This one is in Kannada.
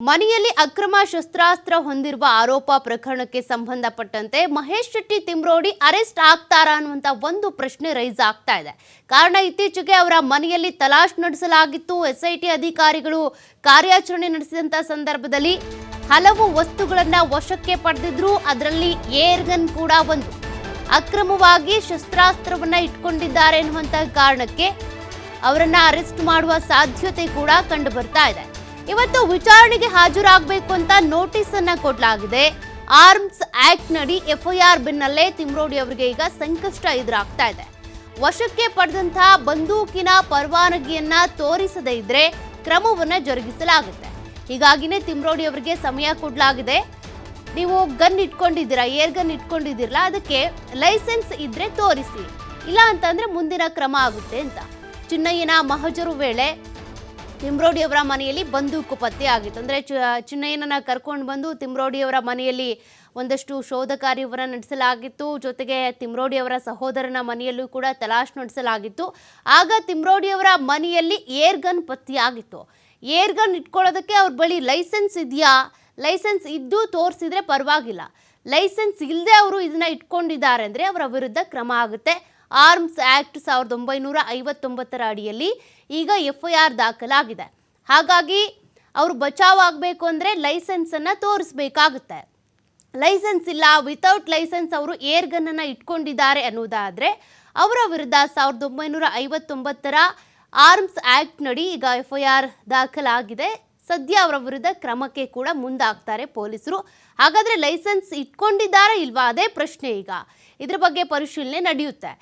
ಮನೆಯಲ್ಲಿ ಅಕ್ರಮ ಶಸ್ತ್ರಾಸ್ತ್ರ ಹೊಂದಿರುವ ಆರೋಪ ಪ್ರಕರಣಕ್ಕೆ ಸಂಬಂಧಪಟ್ಟಂತೆ ಮಹೇಶ್ ಶೆಟ್ಟಿ ತಿಮ್ರೋಡಿ ಅರೆಸ್ಟ್ ಆಗ್ತಾರಾ ಅನ್ನುವಂತ ಒಂದು ಪ್ರಶ್ನೆ ರೈಸ್ ಆಗ್ತಾ ಇದೆ. ಕಾರಣ ಇತ್ತೀಚೆಗೆ ಅವರ ಮನೆಯಲ್ಲಿ ತಲಾಶ್ ನಡೆಸಲಾಗಿತ್ತು. ಎಸ್ಐಟಿ ಅಧಿಕಾರಿಗಳು ಕಾರ್ಯಾಚರಣೆ ನಡೆಸಿದಂತ ಸಂದರ್ಭದಲ್ಲಿ ಹಲವು ವಸ್ತುಗಳನ್ನ ವಶಕ್ಕೆ ಪಡೆದಿದ್ರು. ಅದರಲ್ಲಿ ಏರ್ ಗನ್ ಕೂಡ ಒಂದು. ಅಕ್ರಮವಾಗಿ ಶಸ್ತ್ರಾಸ್ತ್ರವನ್ನ ಇಟ್ಕೊಂಡಿದ್ದಾರೆ ಎನ್ನುವಂತ ಕಾರಣಕ್ಕೆ ಅವರನ್ನ ಅರೆಸ್ಟ್ ಮಾಡುವ ಸಾಧ್ಯತೆ ಕೂಡ ಕಂಡು ಬರ್ತಾ ಇದೆ. ಇವತ್ತು ವಿಚಾರಣೆಗೆ ಹಾಜರಾಗಬೇಕು ಅಂತ ನೋಟಿಸ್ ಅನ್ನ ಕೊಡಲಾಗಿದೆ. ಆರ್ಮ್ಸ್ ಆಕ್ಟ್ ನಡಿ ಎಫ್ಐಆರ್ ಬೆನ್ನಲ್ಲೇ ತಿಮ್ರೋಡಿ ಅವರಿಗೆ ಈಗ ಸಂಕಷ್ಟ ಎದುರಾಗ್ತಾ ಇದೆ. ವಶಕ್ಕೆ ಪಡೆದಂತಹ ಬಂದೂಕಿನ ಪರವಾನಗಿಯನ್ನ ತೋರಿಸದೇ ಇದ್ರೆ ಕ್ರಮವನ್ನ ಜರುಗಿಸಲಾಗುತ್ತೆ. ಹೀಗಾಗಿನೇ ತಿಮ್ರೋಡಿ ಅವರಿಗೆ ಸಮಯ ಕೊಡಲಾಗಿದೆ. ನೀವು ಗನ್ ಇಟ್ಕೊಂಡಿದ್ದೀರಾ, ಏರ್ ಗನ್ ಇಟ್ಕೊಂಡಿದ್ದೀರಲ್ಲ, ಅದಕ್ಕೆ ಲೈಸೆನ್ಸ್ ಇದ್ರೆ ತೋರಿಸಿ, ಇಲ್ಲ ಅಂತಂದ್ರೆ ಮುಂದಿನ ಕ್ರಮ ಆಗುತ್ತೆ ಅಂತ. ಚಿನ್ನಯ್ಯನ ಮಹಜರು ವೇಳೆ ತಿಮ್ರೋಡಿ ಅವರ ಮನೆಯಲ್ಲಿ ಬಂದೂಕು ಪತ್ತೆ ಆಗಿತ್ತು. ಅಂದರೆ ಚಿನ್ನಯ್ಯನನ್ನ ಕರ್ಕೊಂಡು ಬಂದು ತಿಮ್ರೋಡಿ ಅವರ ಮನೆಯಲ್ಲಿ ಒಂದಷ್ಟು ಶೋಧ ಕಾರ್ಯವನ್ನು ನಡೆಸಲಾಗಿತ್ತು. ಜೊತೆಗೆ ತಿಮ್ರೋಡಿ ಅವರ ಸಹೋದರನ ಮನೆಯಲ್ಲೂ ಕೂಡ ತಲಾಶ್ ನಡೆಸಲಾಗಿತ್ತು. ಆಗ ತಿಮ್ರೋಡಿ ಅವರ ಮನೆಯಲ್ಲಿ ಏರ್ ಗನ್ ಪತ್ತೆಯಾಗಿತ್ತು. ಏರ್ ಗನ್ ಇಟ್ಕೊಳ್ಳೋದಕ್ಕೆ ಅವ್ರ ಬಳಿ ಲೈಸೆನ್ಸ್ ಇದೆಯಾ, ಲೈಸೆನ್ಸ್ ಇದ್ದು ತೋರಿಸಿದ್ರೆ ಪರವಾಗಿಲ್ಲ. ಲೈಸೆನ್ಸ್ ಇಲ್ಲದೆ ಅವರು ಇದನ್ನ ಇಟ್ಕೊಂಡಿದ್ದಾರೆ ಅಂದರೆ ಅವರ ವಿರುದ್ಧ ಕ್ರಮ ಆಗುತ್ತೆ. ಆರ್ಮ್ಸ್ ಆಕ್ಟ್ 1959 ಅಡಿಯಲ್ಲಿ ಈಗ ಎಫ್ಐಆರ್ ದಾಖಲಾಗಿದೆ. ಹಾಗಾಗಿ ಅವರು ಬಚಾವ್ ಆಗಬೇಕು ಅಂದರೆ ಲೈಸೆನ್ಸನ್ನು ತೋರಿಸ್ಬೇಕಾಗುತ್ತೆ. ಲೈಸೆನ್ಸ್ ಇಲ್ಲ, ವಿತೌಟ್ ಲೈಸೆನ್ಸ್ ಅವರು ಏರ್ ಗನ್ನನ್ನು ಇಟ್ಕೊಂಡಿದ್ದಾರೆ ಅನ್ನೋದಾದರೆ ಅವರ ವಿರುದ್ಧ 1959 ಆರ್ಮ್ಸ್ ಆಕ್ಟ್ ನಡಿ ಈಗ ಎಫ್ಐಆರ್ ದಾಖಲಾಗಿದೆ. ಸದ್ಯ ಅವರ ವಿರುದ್ಧ ಕ್ರಮಕ್ಕೆ ಕೂಡ ಮುಂದಾಗ್ತಾರೆ ಪೊಲೀಸರು. ಹಾಗಾದರೆ ಲೈಸೆನ್ಸ್ ಇಟ್ಕೊಂಡಿದ್ದಾರಾ ಇಲ್ವಾ, ಅದೇ ಪ್ರಶ್ನೆ. ಈಗ ಇದ್ರ ಬಗ್ಗೆ ಪರಿಶೀಲನೆ ನಡೆಯುತ್ತೆ.